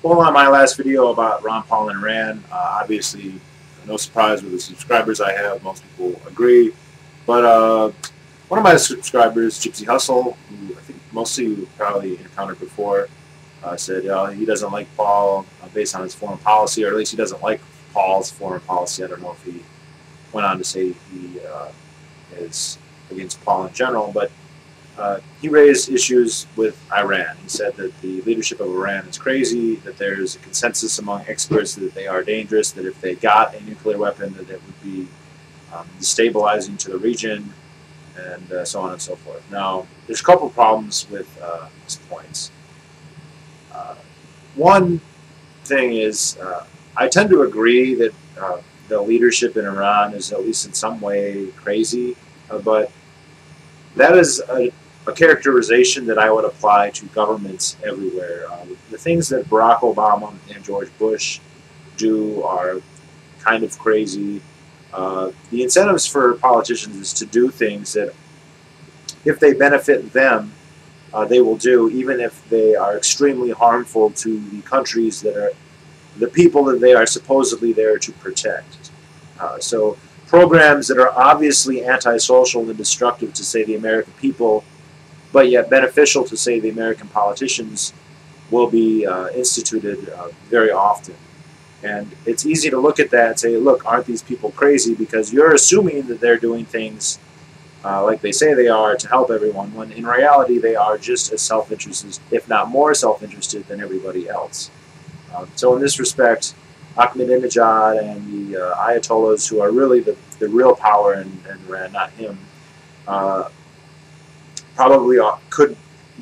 Well, on my last video about Ron Paul and Iran, obviously, no surprise with the subscribers I have. Most people agree. But one of my subscribers, Gypsy Hustle, who I think most of you probably encountered before, said he doesn't like Paul based on his foreign policy, or at least he doesn't like Paul's foreign policy. I don't know if he went on to say he is against Paul in general, but he raised issues with Iran. He said that the leadership of Iran is crazy, that there's a consensus among experts that they are dangerous, that if they got a nuclear weapon, that it would be destabilizing to the region, and so on and so forth. Now, there's a couple of problems with his points. One thing is, I tend to agree that the leadership in Iran is at least in some way crazy, but that is a characterization that I would apply to governments everywhere. The things that Barack Obama and George Bush do are kind of crazy. The incentives for politicians is to do things that, if they benefit them, they will do, even if they are extremely harmful to the countries that are the people that they are supposedly there to protect. So programs that are obviously antisocial and destructive to, say, the American people, but yet beneficial to, say, the American politicians, will be instituted very often. And it's easy to look at that and say, look, aren't these people crazy? Because you're assuming that they're doing things like they say they are to help everyone, when in reality they are just as self-interested, if not more self-interested than everybody else. So in this respect, Ahmadinejad and the Ayatollahs, who are really the real power in Iran, not him, probably could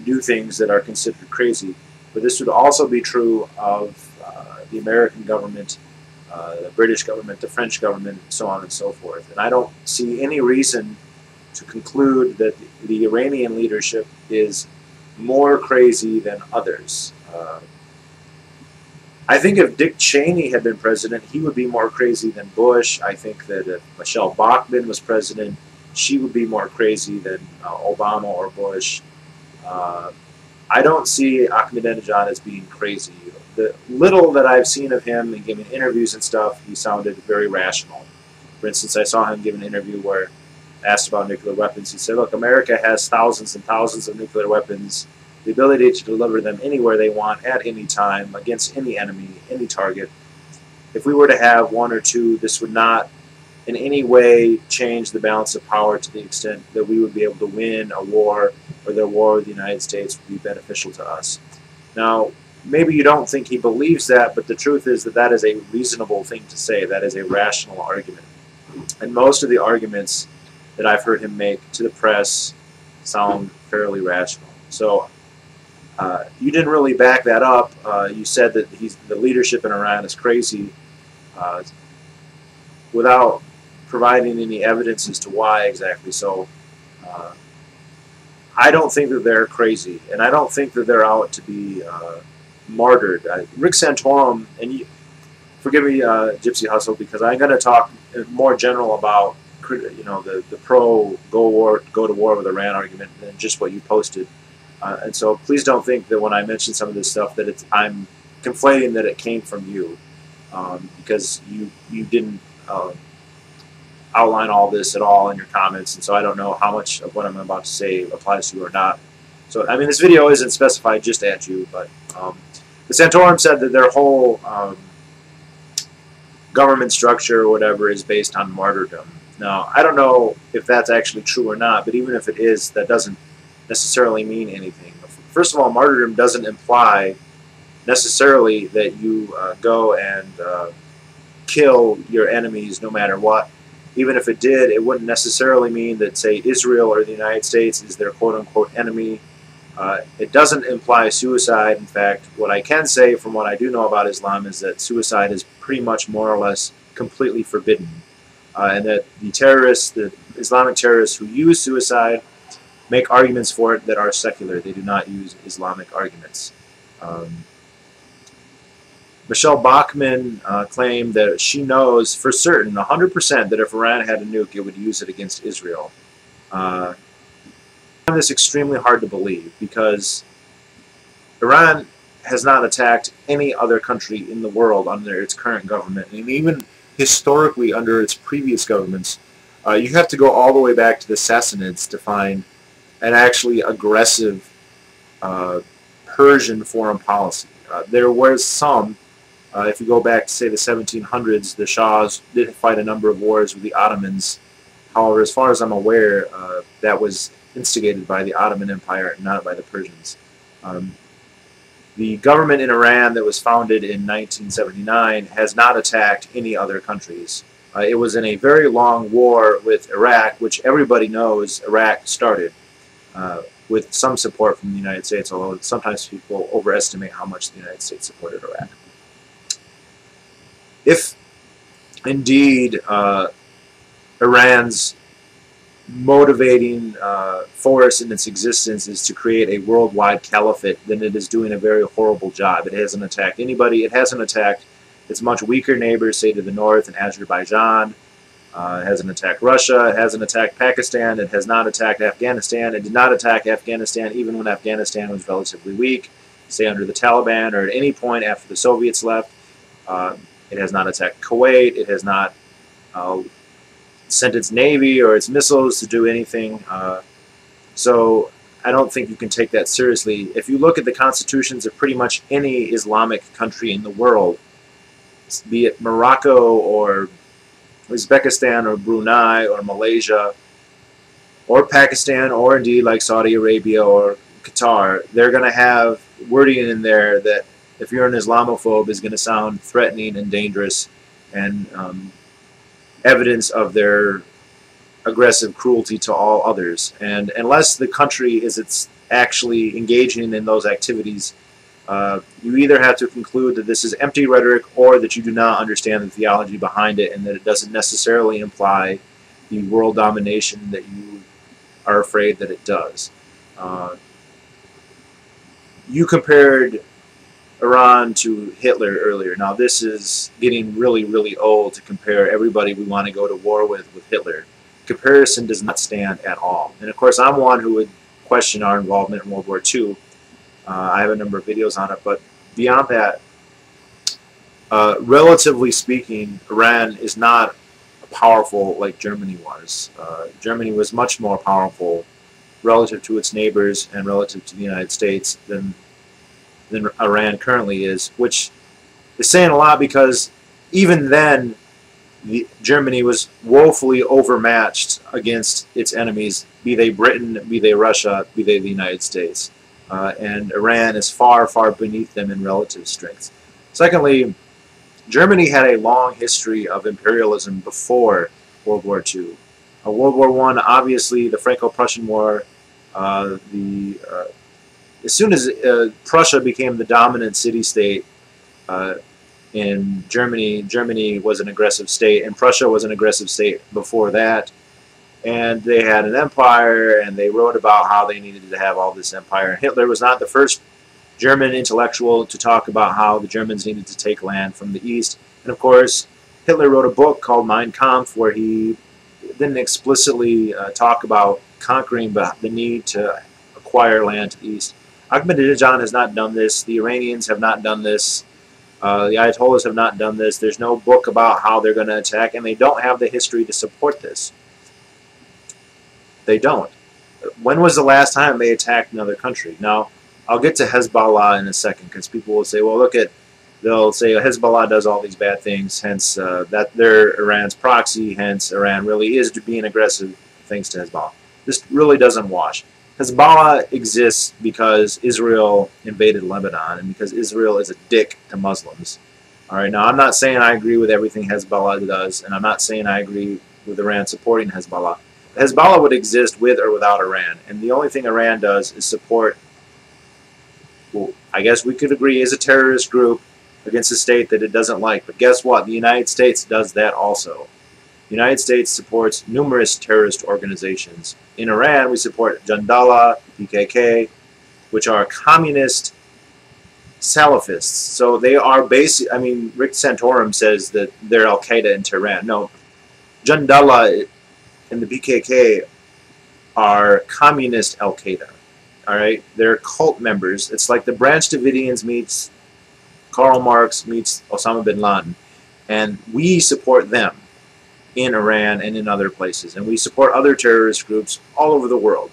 do things that are considered crazy. But this would also be true of the American government, the British government, the French government, and so on and so forth. And I don't see any reason to conclude that the Iranian leadership is more crazy than others. I think if Dick Cheney had been president, he would be more crazy than Bush. I think that if Michelle Bachmann was president, she would be more crazy than Obama or Bush. I don't see Ahmadinejad as being crazy. The little that I've seen of him and giving interviews and stuff, he sounded very rational. For instance, I saw him give an interview where, asked about nuclear weapons, he said, look, America has thousands and thousands of nuclear weapons, the ability to deliver them anywhere they want at any time, against any enemy, any target. If we were to have one or two, this would not in any way change the balance of power to the extent that we would be able to win a war, or the war with the United States would be beneficial to us. Now, maybe you don't think he believes that, but the truth is that that is a reasonable thing to say. That is a rational argument. And most of the arguments that I've heard him make to the press sound fairly rational. So you didn't really back that up. You said that the leadership in Iran is crazy without providing any evidence as to why exactly. So I don't think that they're crazy, and I don't think that they're out to be martyred. Rick Santorum, and forgive me, Gypsy Hustle, because I'm going to talk more general about the pro go to war with Iran argument than just what you posted. And so please don't think that when I mention some of this stuff that I'm conflating that it came from you, because you didn't outline all this at all in your comments, and so I don't know how much of what I'm about to say applies to you or not. So I mean, this video isn't specified just at you, but the Santorum said that their whole government structure or whatever is based on martyrdom. Now, I don't know if that's actually true or not, but even if it is, that doesn't necessarily mean anything. First of all, martyrdom doesn't imply necessarily that you go and kill your enemies no matter what. Even if it did, it wouldn't necessarily mean that, say, Israel or the United States is their quote-unquote enemy. It doesn't imply suicide. In fact, what I can say from what I do know about Islam is that suicide is pretty much more or less completely forbidden. And that the terrorists, the Islamic terrorists who use suicide, make arguments for it that are secular. They do not use Islamic arguments. Michelle Bachmann claimed that she knows for certain, 100%, that if Iran had a nuke, it would use it against Israel. I find this extremely hard to believe, because Iran has not attacked any other country in the world under its current government, and even historically under its previous governments. You have to go all the way back to the Sassanids to find an actually aggressive Persian foreign policy. There was some, if you go back to, say, the 1700s, the Shahs did fight a number of wars with the Ottomans. However, as far as I'm aware, that was instigated by the Ottoman Empire, not by the Persians. The government in Iran that was founded in 1979 has not attacked any other countries. It was in a very long war with Iraq, which everybody knows Iraq started, with some support from the United States, although sometimes people overestimate how much the United States supported Iraq. If indeed Iran's motivating force in its existence is to create a worldwide caliphate, then it is doing a very horrible job. It hasn't attacked anybody. It hasn't attacked its much weaker neighbors, say to the north in Azerbaijan. It hasn't attacked Russia. It hasn't attacked Pakistan. It has not attacked Afghanistan. It did not attack Afghanistan even when Afghanistan was relatively weak, say under the Taliban or at any point after the Soviets left. It has not attacked Kuwait. It has not sent its navy or its missiles to do anything. So I don't think you can take that seriously. If you look at the constitutions of pretty much any Islamic country in the world, be it Morocco or Uzbekistan or Brunei or Malaysia or Pakistan or indeed like Saudi Arabia or Qatar, they're going to have wording in there that if you're an Islamophobe is going to sound threatening and dangerous and evidence of their aggressive cruelty to all others. And unless the country is actually engaging in those activities, you either have to conclude that this is empty rhetoric or that you do not understand the theology behind it and that it doesn't necessarily imply the world domination that you are afraid that it does. You compared Iran to Hitler earlier. Now this is getting really, really old to compare everybody we want to go to war with Hitler. Comparison does not stand at all. And of course I'm one who would question our involvement in World War II. I have a number of videos on it, but beyond that, relatively speaking, Iran is not powerful like Germany was. Germany was much more powerful relative to its neighbors and relative to the United States than Iran currently is, which is saying a lot because even then Germany was woefully overmatched against its enemies, be they Britain, be they Russia, be they the United States. And Iran is far, far beneath them in relative strength. Secondly, Germany had a long history of imperialism before World War II. World War I, obviously, the Franco-Prussian War, as soon as Prussia became the dominant city-state in Germany, Germany was an aggressive state, and Prussia was an aggressive state before that. And they had an empire, and they wrote about how they needed to have all this empire. And Hitler was not the first German intellectual to talk about how the Germans needed to take land from the east. And of course, Hitler wrote a book called Mein Kampf, where he didn't explicitly talk about conquering, but the need to acquire land to the east. Ahmadinejad has not done this. The Iranians have not done this. The Ayatollahs have not done this. There's no book about how they're going to attack, and they don't have the history to support this. They don't. When was the last time they attacked another country? Now, I'll get to Hezbollah in a second, because people will say, well, look at, they'll say Hezbollah does all these bad things, hence that they're Iran's proxy, hence Iran really is being aggressive thanks to Hezbollah. This really doesn't wash. Hezbollah exists because Israel invaded Lebanon and because Israel is a dick to Muslims. All right, now I'm not saying I agree with everything Hezbollah does, and I'm not saying I agree with Iran supporting Hezbollah. Hezbollah would exist with or without Iran, and the only thing Iran does is support, well, I guess we could agree, is a terrorist group against a state that it doesn't like. But guess what? The United States does that also. The United States supports numerous terrorist organizations. In Iran, we support Jandallah, PKK, which are communist Salafists. So they are basic. I mean, Rick Santorum says that they're Al-Qaeda in Tehran. No, Jandallah and the PKK are communist Al-Qaeda. All right, they're cult members. It's like the Branch Davidians meets Karl Marx meets Osama bin Laden, and we support them in Iran and in other places, and we support other terrorist groups all over the world.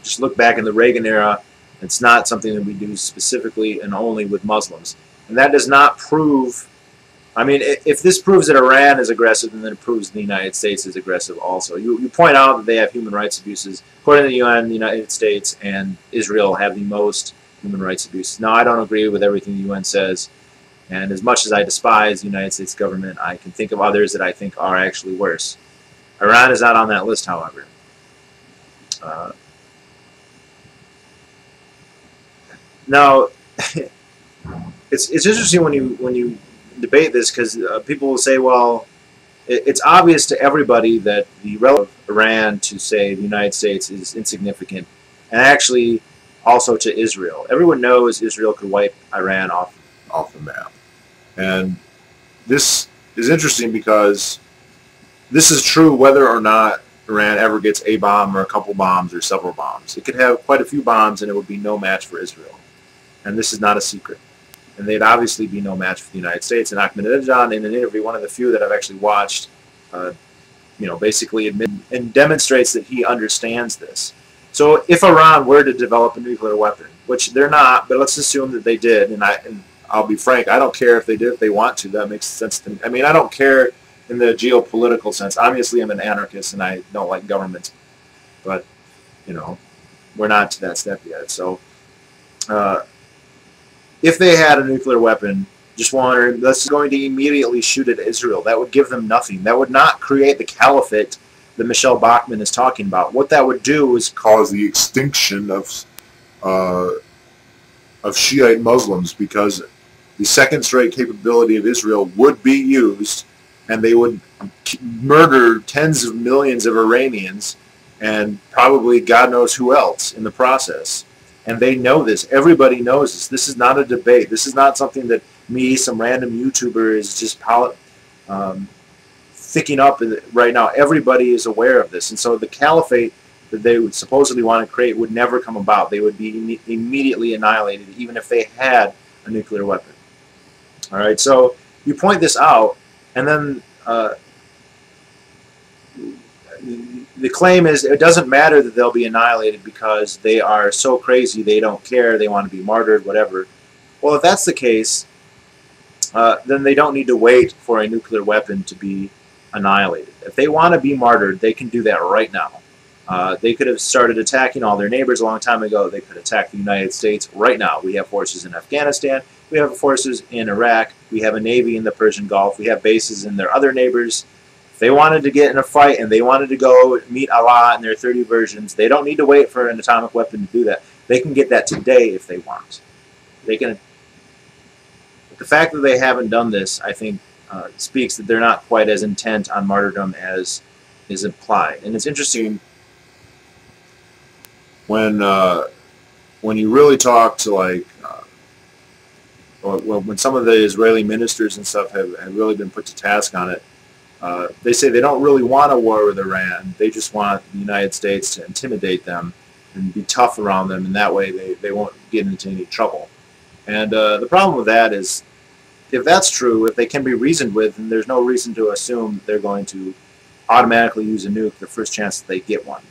Just look back in the Reagan era. It's not something that we do specifically and only with Muslims, and that does not prove. I mean, if this proves that Iran is aggressive, then it proves the United States is aggressive also. You point out that they have human rights abuses. According to the UN, the United States and Israel have the most human rights abuses. Now, I don't agree with everything the UN says, and as much as I despise the United States government, I can think of others that I think are actually worse. Iran is not on that list, however. Now, it's interesting when you debate this, because people will say, well, it's obvious to everybody that the relative of Iran to, say, the United States is insignificant, and actually also to Israel. Everyone knows Israel could wipe Iran off the map. And this is interesting because this is true whether or not Iran ever gets a bomb or a couple bombs or several bombs. It could have quite a few bombs and it would be no match for Israel. And this is not a secret. And they'd obviously be no match for the United States. And Ahmadinejad, in an interview, one of the few that I've actually watched, basically admits and demonstrates that he understands this. So if Iran were to develop a nuclear weapon, which they're not, but let's assume that they did, and I'll be frank, I don't care if they did, if they want to. That makes sense to me. I mean, I don't care in the geopolitical sense. Obviously, I'm an anarchist and I don't like government, but we're not to that step yet. So if they had a nuclear weapon, just wondering, that's going to immediately shoot at Israel. That would give them nothing. That would not create the caliphate that Michelle Bachmann is talking about. What that would do is cause the extinction of Shiite Muslims, because the second-rate capability of Israel would be used, and they would murder tens of millions of Iranians and probably God knows who else in the process. And they know this. Everybody knows this. This is not a debate. This is not something that me, some random YouTuber, is just thicking up right now. Everybody is aware of this. And so the caliphate that they would supposedly want to create would never come about. They would be immediately annihilated, even if they had a nuclear weapon. All right, so you point this out, and then the claim is it doesn't matter that they'll be annihilated because they are so crazy, they don't care, they want to be martyred, whatever. Well, if that's the case, then they don't need to wait for a nuclear weapon to be annihilated. If they want to be martyred, they can do that right now. They could have started attacking all their neighbors a long time ago. They could attack the United States right now. We have forces in Afghanistan. We have forces in Iraq. We have a navy in the Persian Gulf. We have bases in their other neighbors. If they wanted to get in a fight and they wanted to go meet Allah and their 30 versions, they don't need to wait for an atomic weapon to do that. They can get that today if they want. They can. But the fact that they haven't done this, I think, speaks that they're not quite as intent on martyrdom as is implied. And it's interesting when you really talk to when some of the Israeli ministers and stuff have really been put to task on it, they say they don't really want a war with Iran. They just want the United States to intimidate them and be tough around them, and that way they won't get into any trouble. And the problem with that is, if that's true, if they can be reasoned with, then there's no reason to assume they're going to automatically use a nuke the first chance that they get one.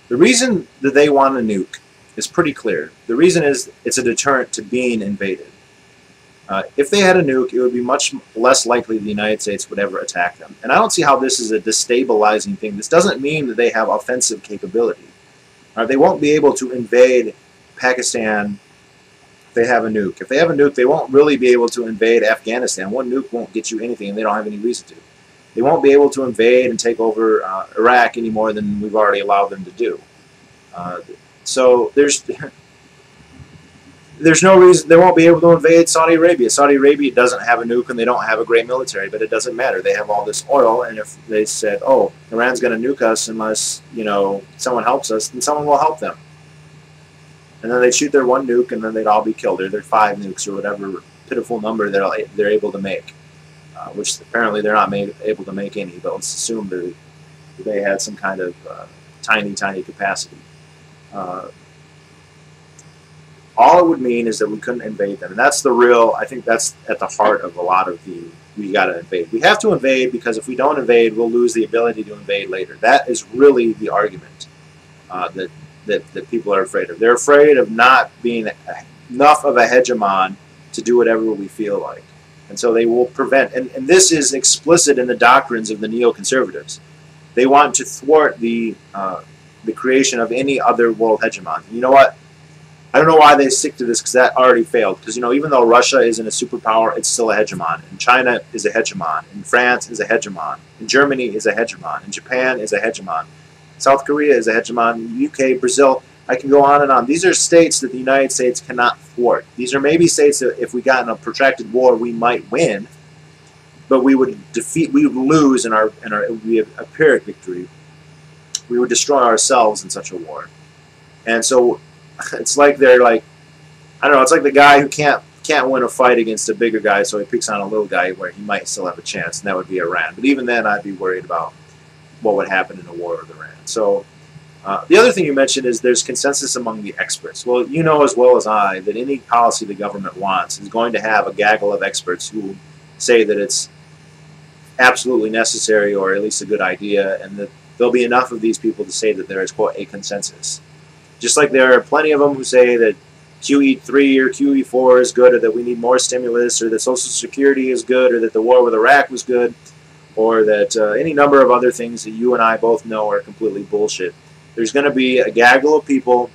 The reason that they want a nuke is pretty clear. The reason is it's a deterrent to being invaded. If they had a nuke, it would be much less likely the United States would ever attack them. And I don't see how this is a destabilizing thing. This doesn't mean that they have offensive capability. They won't be able to invade Pakistan if they have a nuke. If they have a nuke, they won't really be able to invade Afghanistan. One nuke won't get you anything, and they don't have any reason to. They won't be able to invade and take over Iraq any more than we've already allowed them to do. So there's no reason they won't be able to invade Saudi Arabia. Saudi Arabia doesn't have a nuke and they don't have a great military, but it doesn't matter. They have all this oil, and if they said, "Oh, Iran's going to nuke us unless someone helps us," then someone will help them. And then they'd shoot their one nuke, and then they'd all be killed. Or their 5 nukes, or whatever pitiful number they're able to make. Which apparently they're not able to make any, but let's assume that they had some kind of tiny capacity. all it would mean is that we couldn't invade them. And that's the real, I think that's at the heart of a lot of the, we got to invade. We have to invade because if we don't invade, we'll lose the ability to invade later. That is really the argument that people are afraid of. They're afraid of not being enough of a hegemon to do whatever we feel like. And so they will prevent, and this is explicit in the doctrines of the neoconservatives. They want to thwart the creation of any other world hegemon. You know what? I don't know why they stick to this because that already failed. Because, you know, even though Russia isn't a superpower, it's still a hegemon. And China is a hegemon. And France is a hegemon. And Germany is a hegemon. And Japan is a hegemon. South Korea is a hegemon. UK, Brazil, I can go on and on. These are states that the United States cannot thwart. These are maybe states that if we got in a protracted war, we might win. But we would defeat, we would lose in our it would be a Pyrrhic victory. We would destroy ourselves in such a war. And so it's like they're like, I don't know, it's like the guy who can't win a fight against a bigger guy, so he picks on a little guy where he might still have a chance, and that would be Iran. But even then, I'd be worried about what would happen in a war with Iran. So the other thing you mentioned is there's consensus among the experts. Well, you know as well as I that any policy the government wants is going to have a gaggle of experts who say that it's absolutely necessary or at least a good idea, and that there'll be enough of these people to say that there is, quote, a consensus. Just like there are plenty of them who say that QE3 or QE4 is good, or that we need more stimulus, or that Social Security is good, or that the war with Iraq was good, or that any number of other things that you and I both know are completely bullshit. There's going to be a gaggle of people,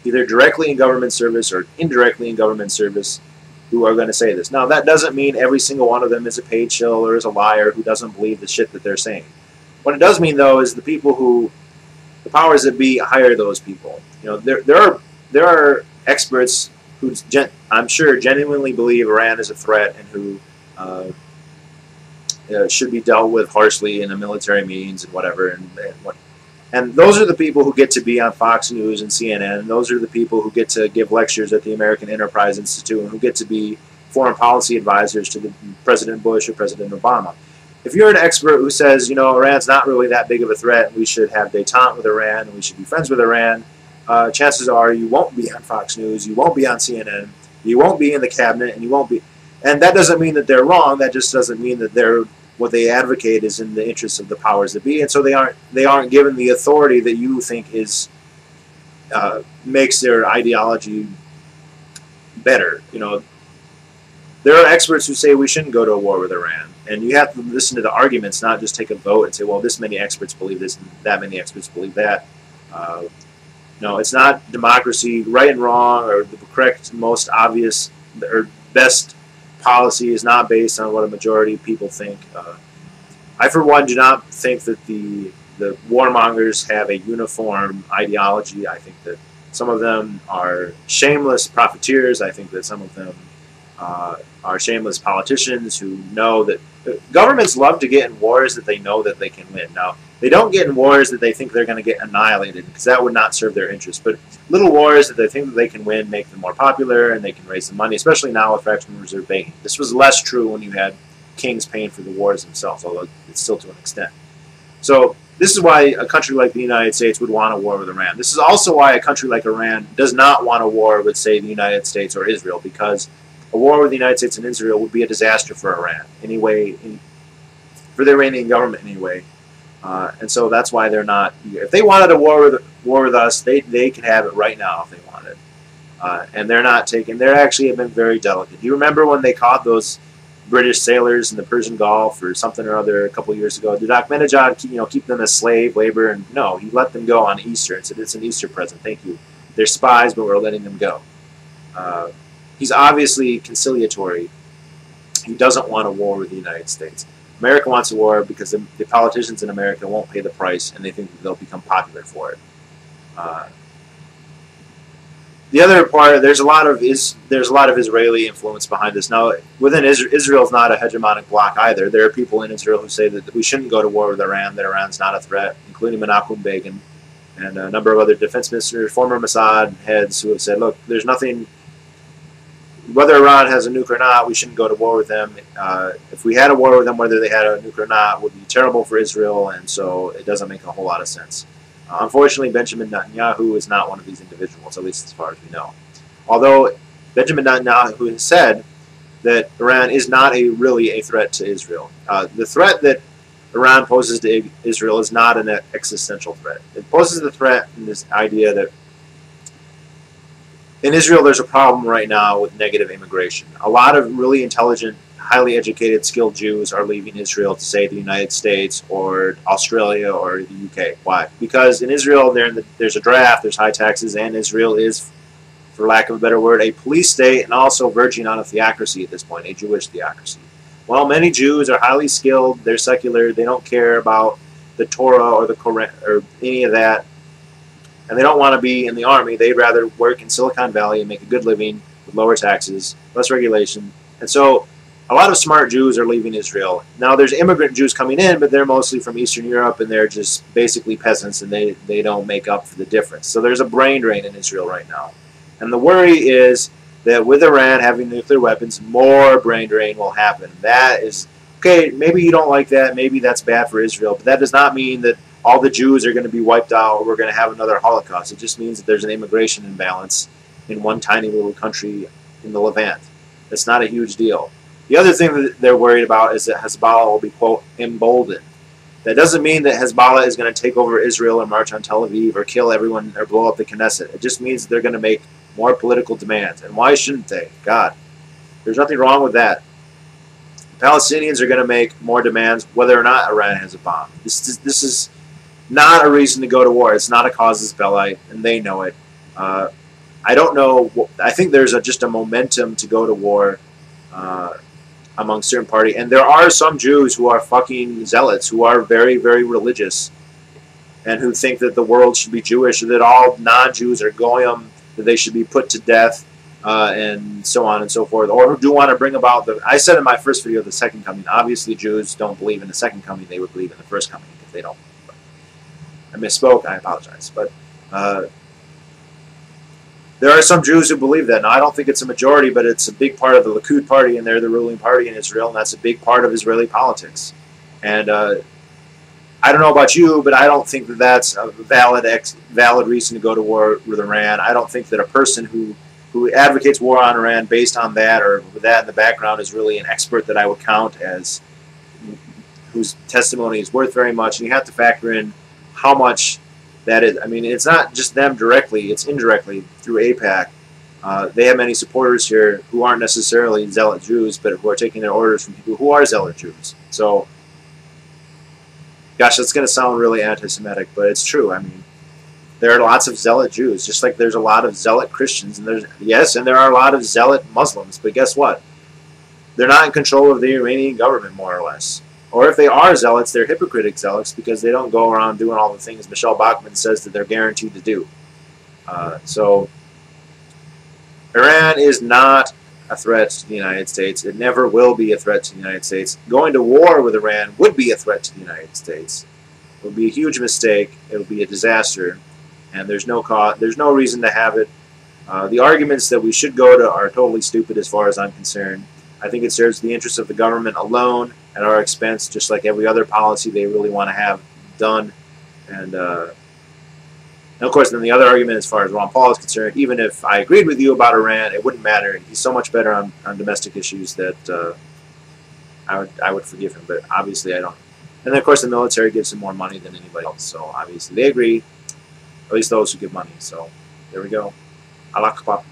either directly in government service or indirectly in government service, who are going to say this. Now, that doesn't mean every single one of them is a paid shill or is a liar who doesn't believe the shit that they're saying. What it does mean, though, is the people who, the powers that be, hire those people. You know, there are experts who I'm sure genuinely believe Iran is a threat and who should be dealt with harshly in a military means and whatever. And those are the people who get to be on Fox News and CNN. And those are the people who get to give lectures at the American Enterprise Institute and who get to be foreign policy advisors to President Bush or President Obama. If you're an expert who says, you know, Iran's not really that big of a threat, and we should have détente with Iran, and we should be friends with Iran, chances are you won't be on Fox News, you won't be on CNN, you won't be in the cabinet, and you won't be. And that doesn't mean that they're wrong. That just doesn't mean that what they advocate is in the interests of the powers that be, and so they aren't given the authority that you think is makes their ideology better. You know, there are experts who say we shouldn't go to a war with Iran. And you have to listen to the arguments, not just take a vote and say, well, this many experts believe this and that many experts believe that. No, it's not democracy. Right and wrong, or the correct, most obvious, or best policy is not based on what a majority of people think. I, for one, do not think that the warmongers have a uniform ideology. I think that some of them are shameless profiteers. I think that some of them are shameless politicians who know that governments love to get in wars that they know that they can win. Now, they don't get in wars that they think they're going to get annihilated, because that would not serve their interests. But little wars that they think that they can win make them more popular, and they can raise the money, especially now with fractional reserve banking. This was less true when you had kings paying for the wars themselves, although it's still to an extent. So this is why a country like the United States would want a war with Iran. This is also why a country like Iran does not want a war with, say, the United States or Israel, because a war with the United States and Israel would be a disaster for Iran, for the Iranian government anyway. And so that's why they're not. If they wanted a war with us, they could have it right now if they wanted. And they're not taking. They actually have been very delicate. Do you remember when they caught those British sailors in the Persian Gulf or something or other a couple of years ago? Did Ahmadinejad keep them as slave labor? And no, he let them go on Easter and said, it's an Easter present. Thank you. They're spies, but we're letting them go. He's obviously conciliatory. He doesn't want a war with the United States. America wants a war because the politicians in America won't pay the price, and they think that they'll become popular for it. The other part, there's a lot of Israeli influence behind this. Now, within Israel's not a hegemonic bloc either. There are people in Israel who say that we shouldn't go to war with Iran, that Iran's not a threat, including Menachem Begin and a number of other defense ministers, former Mossad heads who have said, look, there's nothing. Whether Iran has a nuke or not, we shouldn't go to war with them. If we had a war with them, whether they had a nuke or not, would be terrible for Israel, and so it doesn't make a whole lot of sense. Unfortunately, Benjamin Netanyahu is not one of these individuals, at least as far as we know. Although Benjamin Netanyahu has said that Iran is not really a threat to Israel. The threat that Iran poses to Israel is not an existential threat. It poses the threat in this idea that in Israel there's a problem right now with negative immigration. A lot of really intelligent, highly educated, skilled Jews are leaving Israel to, say, the United States or Australia or the UK. Why? Because in Israel there's a draft, there's high taxes, and Israel is, for lack of a better word, a police state and also verging on a theocracy at this point, a Jewish theocracy. Well, many Jews are highly skilled, they're secular, they don't care about the Torah or the Quran or any of that, and they don't want to be in the army. They'd rather work in Silicon Valley and make a good living with lower taxes, less regulation. And so a lot of smart Jews are leaving Israel. Now there's immigrant Jews coming in, but they're mostly from Eastern Europe, and they're just basically peasants, and they don't make up for the difference. So there's a brain drain in Israel right now. And the worry is that with Iran having nuclear weapons, more brain drain will happen. That is, okay, maybe you don't like that, maybe that's bad for Israel, but that does not mean that all the Jews are going to be wiped out or we're going to have another Holocaust. It just means that there's an immigration imbalance in one tiny little country in the Levant. It's not a huge deal. The other thing that they're worried about is that Hezbollah will be, quote, emboldened. That doesn't mean that Hezbollah is going to take over Israel or march on Tel Aviv or kill everyone or blow up the Knesset. It just means they're going to make more political demands. And why shouldn't they? God, there's nothing wrong with that. Palestinians are going to make more demands whether or not Iran has a bomb. This is not a reason to go to war. It's not a casus belli, and they know it. I don't know. I think there's just a momentum to go to war among certain party, and there are some Jews who are fucking zealots, who are very, very religious, and who think that the world should be Jewish, or that all non-Jews are goyim, that they should be put to death, and so on and so forth, or who do want to bring about the... I said in my first video, the second coming. Obviously, Jews don't believe in the second coming. They would believe in the first coming if they don't. I misspoke. I apologize. But there are some Jews who believe that. Now, I don't think it's a majority, but it's a big part of the Likud party, and they're the ruling party in Israel, and that's a big part of Israeli politics. And I don't know about you, but I don't think that that's a valid reason to go to war with Iran. I don't think that a person who advocates war on Iran based on that or with that in the background is really an expert that I would count as whose testimony is worth very much. And you have to factor in how much that is. I mean, it's not just them directly, it's indirectly through AIPAC. They have many supporters here who aren't necessarily zealot Jews, but who are taking their orders from people who are zealot Jews. So, gosh, that's going to sound really anti-Semitic, but it's true. I mean, there are lots of zealot Jews, just like there's a lot of zealot Christians, and there are a lot of zealot Muslims, but guess what? They're not in control of the Iranian government, more or less. Or if they are zealots, they're hypocritic zealots because they don't go around doing all the things Michelle Bachmann says that they're guaranteed to do. So Iran is not a threat to the United States. It never will be a threat to the United States. Going to war with Iran would be a threat to the United States. It would be a huge mistake. It would be a disaster. And there's no reason to have it. The arguments that we should go to are totally stupid as far as I'm concerned. I think it serves the interests of the government alone at our expense, just like every other policy they really want to have done. And of course, then the other argument as far as Ron Paul is concerned, even if I agreed with you about Iran, it wouldn't matter. He's so much better on domestic issues that I would forgive him, but obviously I don't. And then, of course, the military gives him more money than anybody else, so obviously they agree, at least those who give money. So there we go. Allah Akbar.